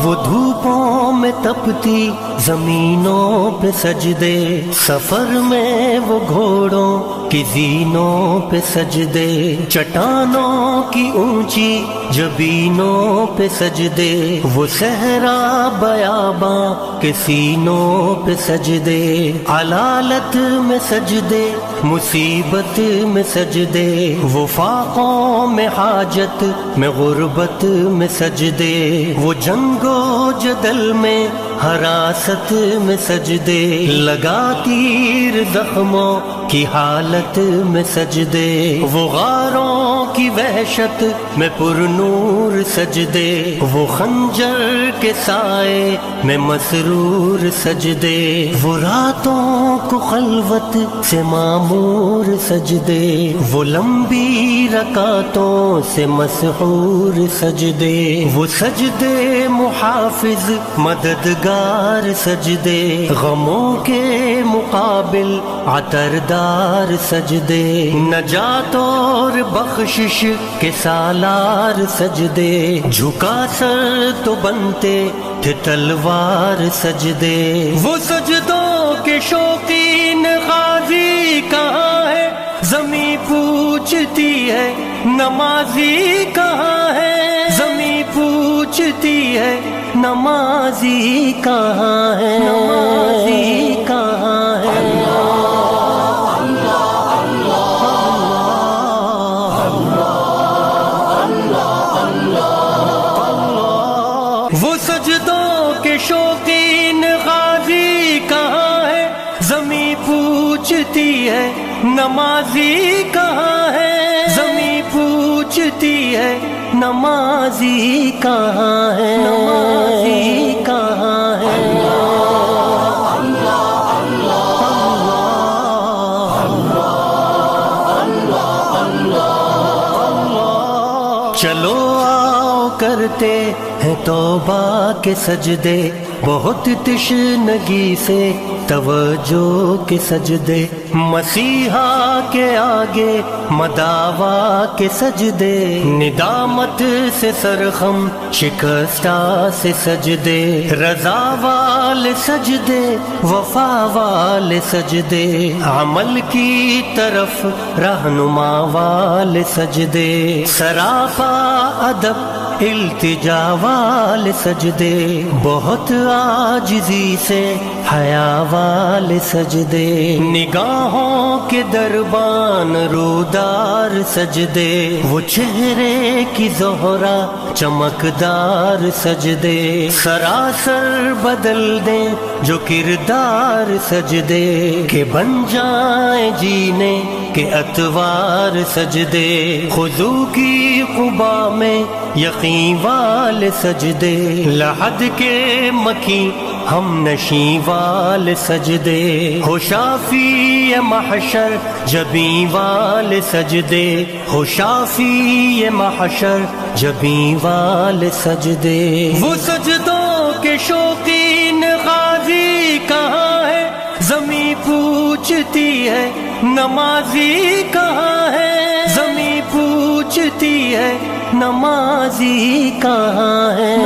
وہ دھوپوں میں تپتی زمینوں پہ سجدے، سفر میں وہ گھوڑوں کی زینوں پہ سجدے، چٹانوں کی اونچی جبینوں پہ سجدے، وہ صحرا بیاباں کے سینوں پہ سجدے، علالت میں سجدے، مصیبت میں سجدے، وہ فاقوں میں حاجت میں غربت میں سجدے، وہ جنگ و جدل میں حراست میں سجدے، لگا تیر زخموں کی حالت میں سجدے، وہ غاروں کی وحشت میں پرنور سجدے، وہ خنجر کے سائے میں مسرور سجدے، وہ راتوں کو خلوت سے معمور سجدے، وہ لمبی رکعتوں سے مسحور سجدے، وہ سجدے محافظ مددگار سجدے، غموں کے مقابل عطردار سجدے، نجات اور بخشش کے سالار سجدے، جھکا سر تو بنتے تھے تلوار سجدے، وہ سجدوں کے شوقین غازی کہاں ہے، زمیں پوچھتی ہے نمازی کہاں ہے، زمیں پوچھتی ہے نمازی کہاں ہے، نمازی کہاں ہے۔ وہ سجدوں کے شوقین غازی کہاں ہے، زمیں پوچھتی ہے نمازی کہاں ہے، زمیں پوچھتی ہے نمازی کہاں ہے، نمازی کہاں ہے۔ چلو آؤ کرتے ہیں توبہ کے سجدے، بہت تشنگی سے توجہ کے سجدے، مسیحا کے آگے مداوا کے سجدے، ندامت سے سرخم شکستہ سے سجدے، رضا والے سجدے، وفا والے سجدے، عمل کی طرف رہنما والے سجدے، سراپا ادب التجا والے سجدے، بہت عاجزی سے حیا والے سجدے، نگاہوں کے دربان رودار سجدے، وہ چہرے کی زہرا چمکدار سجدے، سراسر بدل دیں جو کردار سجدے، کہ بن جائیں جینے کے اتوار سجدے، خضوع کی قبا میں یقین والے سجدے، لحد کے مکی ہم نشیں والے سجدے، ہو شافی محشر جبیں والے سجدے، ہو شافی محشر جبیں والے سجدے، وہ سجدوں کے شوقین غازی کہاں ہے، زمیں پوچھتی ہے نمازی کہاں ہے، زمیں پوچھتی ہے نمازی کہاں ہے۔